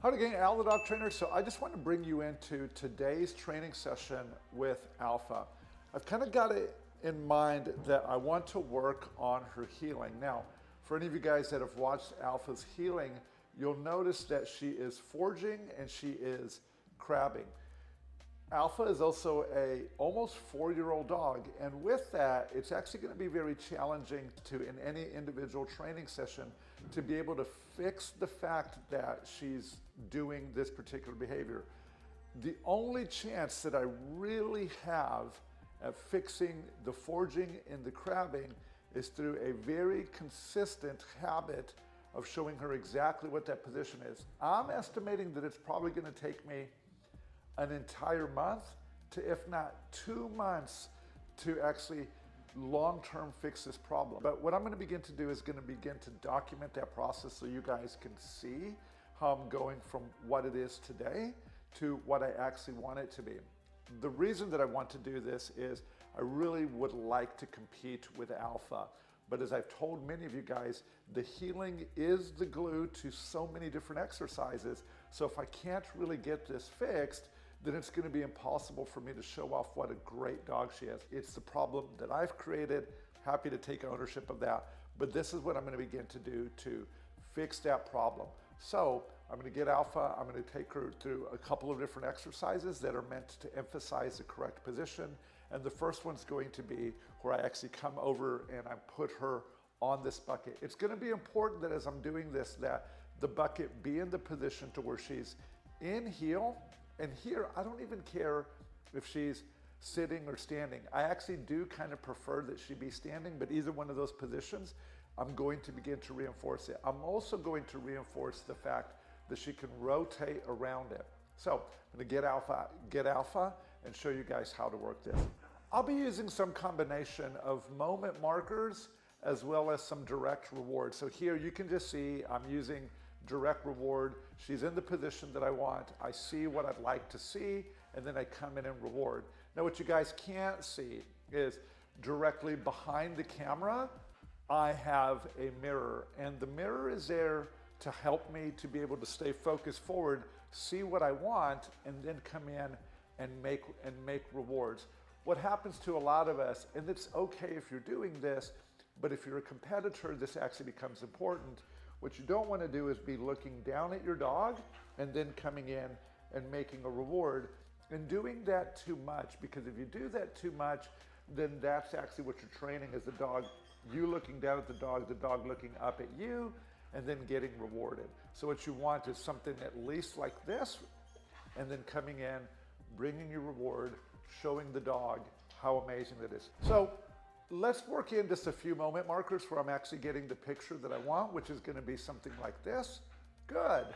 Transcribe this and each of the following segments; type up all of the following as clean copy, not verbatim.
Howdy gang, Al the Dog Trainer. So I just want to bring you into today's training session with Alpha. I've kind of got it in mind that I want to work on her heeling. Now, for any of you guys that have watched Alpha's heeling, you'll notice that she is forging and she is crabbing. Alpha is also a almost 4-year-old dog, and with that, it's actually going to be very challenging to, in any individual training session, to be able to fix the fact that she's doing this particular behavior. The only chance that I really have at fixing the forging and the crabbing is through a very consistent habit of showing her exactly what that position is. I'm estimating that it's probably going to take me an entire month to, if not 2 months, to actually long-term fix this problem. But what I'm going to begin to do is going to begin to document that process so you guys can see how I'm going from what it is today to what I actually want it to be. The reason that I want to do this is I really would like to compete with Alpha. But as I've told many of you guys, the heeling is the glue to so many different exercises. So if I can't really get this fixed, then it's going to be impossible for me to show off what a great dog she is. It's the problem that I've created. Happy to take ownership of that. But this is what I'm going to begin to do to fix that problem. So I'm going to get Alpha. I'm going to take her through a couple of different exercises that are meant to emphasize the correct position. And the first one's going to be where I actually come over and I put her on this bucket. It's going to be important that as I'm doing this, that the bucket be in the position to where she's in heel. And here, I don't even care if she's sitting or standing. I actually do kind of prefer that she be standing, but either one of those positions, I'm going to begin to reinforce it. I'm also going to reinforce the fact that she can rotate around it. So I'm going to get Alpha and show you guys how to work this. I'll be using some combination of moment markers as well as some direct reward. So here you can just see I'm using direct reward. She's in the position that I want. I see what I'd like to see, and then I come in and reward. Now what you guys can't see is directly behind the camera, I have a mirror, and the mirror is there to help me to be able to stay focused forward, see what I want, and then come in and make rewards. What happens to a lot of us, and it's okay if you're doing this, but if you're a competitor, this actually becomes important. What you don't want to do is be looking down at your dog and then coming in and making a reward and doing that too much, because if you do that too much, then that's actually what you're training is the dog, you looking down at the dog looking up at you, and then getting rewarded. So what you want is something at least like this, and then coming in, bringing your reward, showing the dog how amazing that is. So let's work in just a few moment markers where I'm actually getting the picture that I want, which is going to be something like this. Good.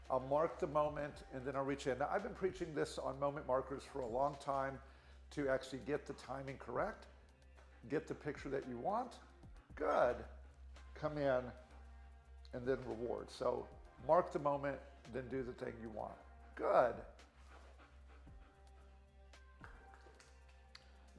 I'll mark the moment and then I'll reach in. Now, I've been preaching this on moment markers for a long time to actually get the timing correct, get the picture that you want. Good. Come in and then reward. So mark the moment, then do the thing you want. Good.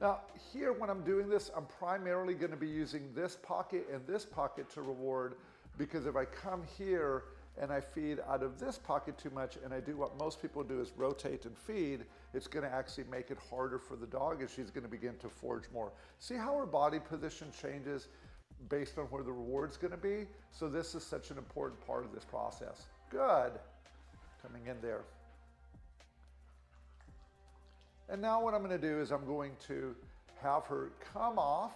Now here when I'm doing this, I'm primarily going to be using this pocket and this pocket to reward, because if I come here and I feed out of this pocket too much and I do what most people do is rotate and feed, it's going to actually make it harder for the dog and she's going to begin to forge more. See how her body position changes based on where the reward's going to be? So this is such an important part of this process. Good. Coming in there. And now what I'm going to do is I'm going to have her come off,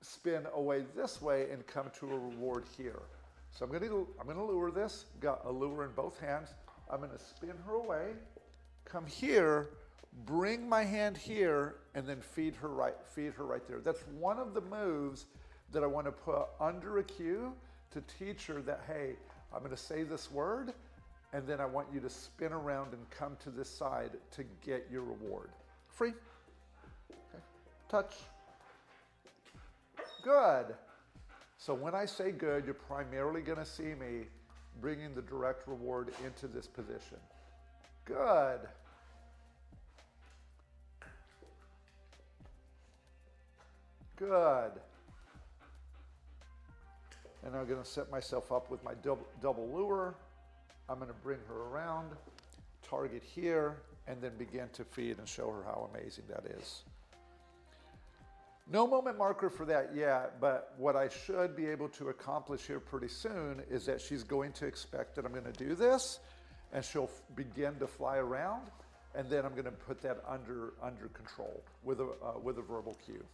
spin away this way, and come to a reward here. So I'm going to lure this, got a lure in both hands. I'm going to spin her away, come here, bring my hand here, and then feed her right there. That's one of the moves that I want to put under a cue to teach her that, hey, I'm going to say this word, and then I want you to spin around and come to this side to get your reward. Free. Okay. Touch. Good. So when I say good, you're primarily going to see me bringing the direct reward into this position. Good. Good. And I'm going to set myself up with my double lure. I'm going to bring her around, target here, and then begin to feed and show her how amazing that is. No moment marker for that yet, but what I should be able to accomplish here pretty soon is that she's going to expect that I'm going to do this, and she'll begin to fly around, and then I'm going to put that under control with a verbal cue.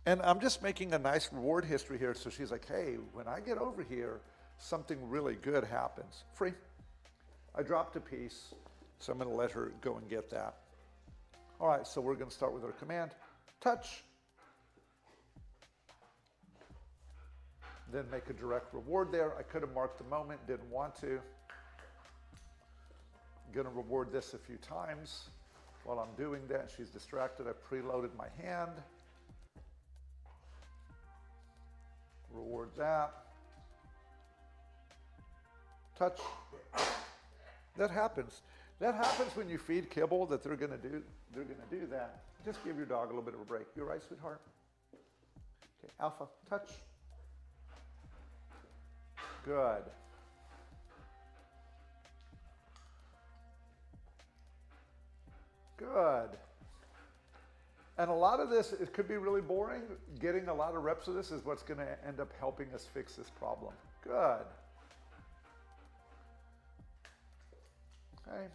And I'm just making a nice reward history here, so she's like, hey, when I get over here, something really good happens. Free. I dropped a piece, so I'm going to let her go and get that. All right, so we're going to start with our command, touch. Then make a direct reward there. I could have marked the moment, didn't want to. I'm going to reward this a few times. While I'm doing that, she's distracted. I preloaded my hand. Reward that. Touch. That happens. That happens when you feed kibble, that they're going to do that. Just give your dog a little bit of a break. You all right, sweetheart? Okay, Alpha, touch. Good. Good. And a lot of this, it could be really boring. Getting a lot of reps of this is what's going to end up helping us fix this problem. Good. Okay.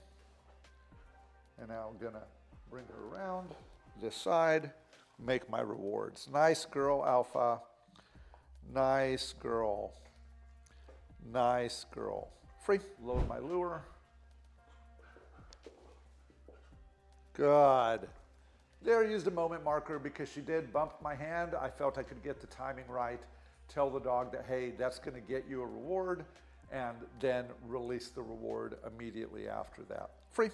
And now I'm going to bring her around this side, make my rewards. Nice girl, Alpha. Nice girl. Nice girl. Free. Load my lure. Good. There, I used a moment marker because she did bump my hand. I felt I could get the timing right. Tell the dog that, hey, that's going to get you a reward, and then release the reward immediately after that. Free.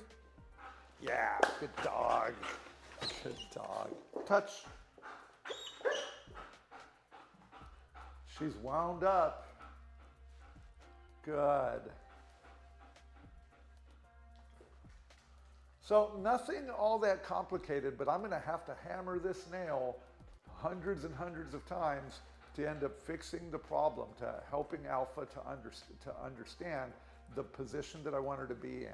Yeah, good dog. Good dog. Touch. She's wound up. Good. So nothing all that complicated, but I'm going to have to hammer this nail hundreds and hundreds of times to end up fixing the problem, to helping Alpha to understand the position that I want her to be in.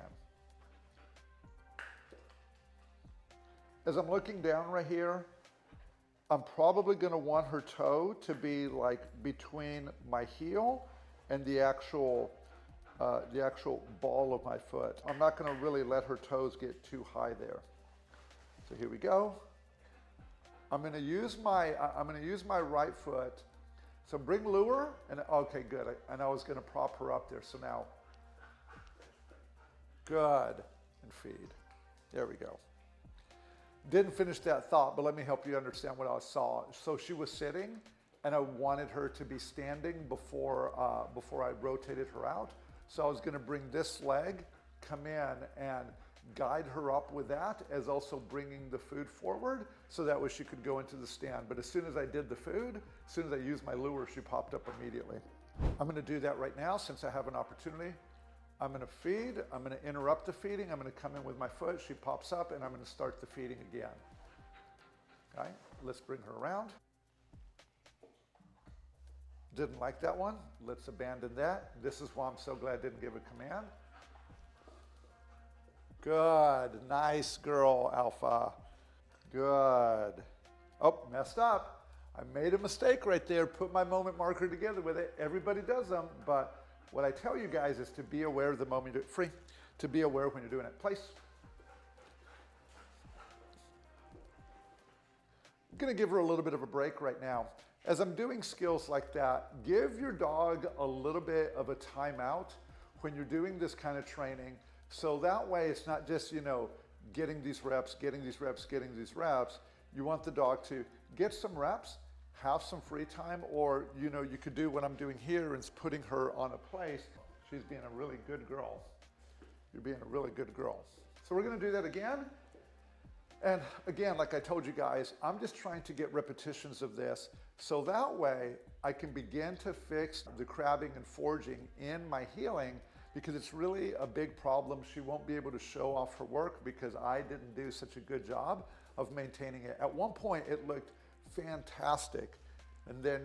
As I'm looking down right here, I'm probably going to want her toe to be like between my heel and the actual ball of my foot. I'm not going to really let her toes get too high there. So here we go. I'm going to use my right foot. So bring lure, and okay, good. And I was going to prop her up there. So now, good, and feed. There we go. Didn't finish that thought, but let me help you understand what I saw. So she was sitting, and I wanted her to be standing before I rotated her out. So I was going to bring this leg, come in, and guide her up with that, as also bringing the food forward, so that way she could go into the stand. But as soon as I did the food, as soon as I used my lure, she popped up immediately. I'm going to do that right now since I have an opportunity. I'm going to feed. I'm going to interrupt the feeding. I'm going to come in with my foot. She pops up, and I'm going to start the feeding again. Okay, let's bring her around. Didn't like that one. Let's abandon that. This is why I'm so glad I didn't give a command. Good. Nice girl, Alpha. Good. Oh, messed up. I made a mistake right there. Put my moment marker together with it. Everybody does them, but what I tell you guys is to be aware of the moment you do it. Free. To be aware when you're doing it. Place. I'm going to give her a little bit of a break right now. As I'm doing skills like that, give your dog a little bit of a timeout when you're doing this kind of training. So that way it's not just, getting these reps, getting these reps, getting these reps. You want the dog to get some reps, have some free time, or, you could do what I'm doing here is putting her on a place. She's being a really good girl. You're being a really good girl. So we're going to do that again. And again, like I told you guys, I'm just trying to get repetitions of this. So that way I can begin to fix the crabbing and forging in my heeling, because it's really a big problem. She won't be able to show off her work because I didn't do such a good job of maintaining it. At one point it looked fantastic. And then,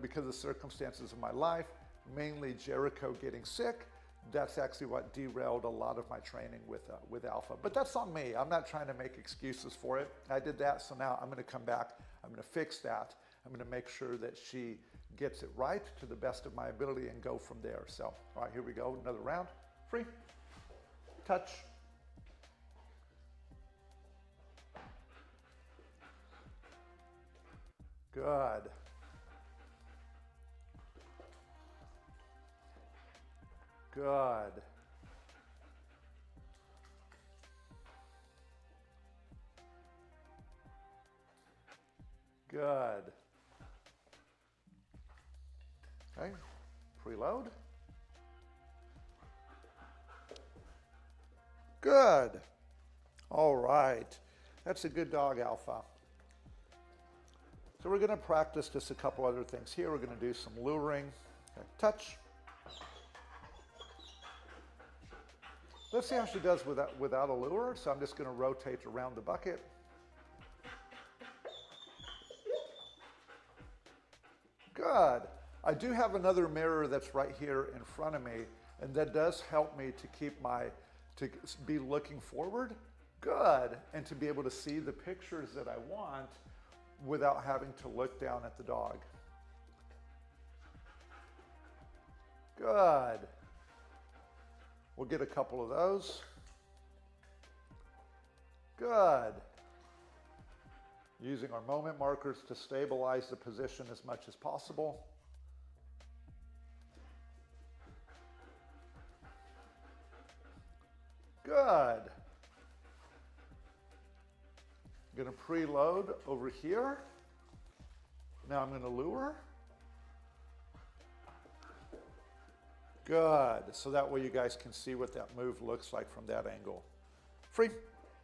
because of the circumstances of my life, mainly Jericho getting sick. That's actually what derailed a lot of my training with Alpha. But that's on me. I'm not trying to make excuses for it. I did that, so now I'm going to come back. I'm going to fix that. I'm going to make sure that she gets it right to the best of my ability and go from there. So, all right, here we go. Another round. Free. Touch. Good. Good. Good. Okay, preload. Good. All right. That's a good dog, Alpha. So we're going to practice just a couple other things here. We're going to do some luring. Okay, touch. Let's see how she does without a lure. So I'm just going to rotate around the bucket. Good. I do have another mirror that's right here in front of me, and that does help me to be looking forward. Good. And to be able to see the pictures that I want without having to look down at the dog. Good. We'll get a couple of those. Good. Using our moment markers to stabilize the position as much as possible. Good. I'm going to preload over here. Now I'm going to lure. Good. So that way you guys can see what that move looks like from that angle. Free.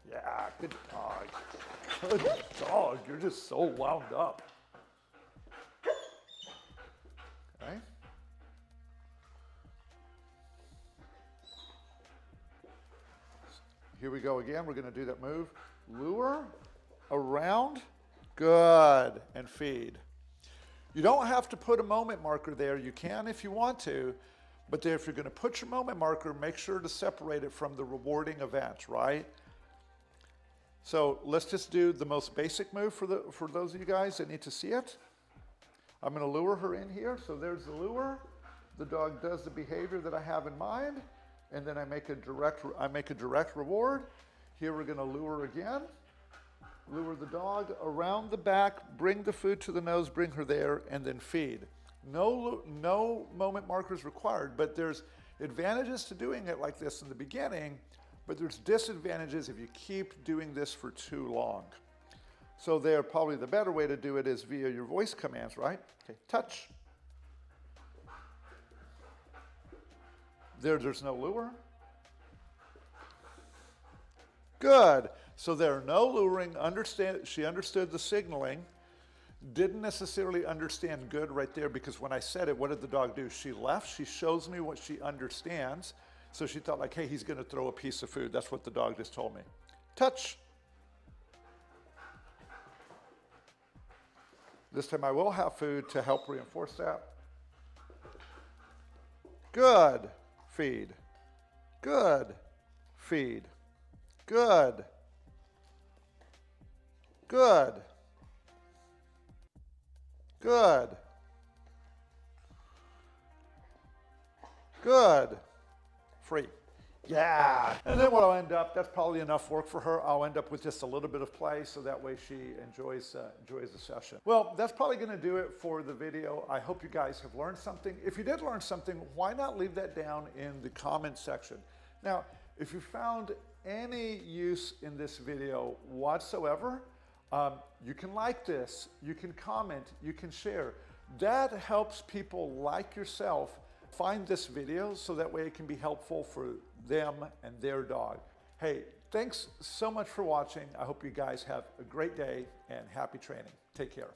Yeah, good dog. Good dog. You're just so wound up. Okay. Here we go again. We're going to do that move. Lure, around, good, and feed. You don't have to put a moment marker there. You can if you want to, but if you're going to put your moment marker, make sure to separate it from the rewarding event, right? So let's just do the most basic move for those of you guys that need to see it. I'm going to lure her in here. So there's the lure. The dog does the behavior that I have in mind, and then I make a direct reward. Here we're going to lure again. Lure the dog around the back, bring the food to the nose, bring her there, and then feed. No moment markers required, but there's advantages to doing it like this in the beginning, but there's disadvantages if you keep doing this for too long. So there, probably the better way to do it is via your voice commands, right? Okay, touch. There's no lure. Good. So there, no luring. She understood the signaling. Didn't necessarily understand good right there, because when I said it, what did the dog do? She left. She shows me what she understands. So she thought like, hey, he's going to throw a piece of food. That's what the dog just told me. Touch. This time I will have food to help reinforce that. Good. Feed. Good. Feed. Good. Good. Good. Good. Free. Yeah. And then what I'll end up, that's probably enough work for her. I'll end up with just a little bit of play so that way she enjoys the session. Well, that's probably going to do it for the video. I hope you guys have learned something. If you did learn something, why not leave that down in the comment section? Now, if you found any use in this video whatsoever, you can like this, you can comment, you can share. That helps people like yourself find this video so that way it can be helpful for them and their dog. Hey, thanks so much for watching. I hope you guys have a great day and happy training. Take care.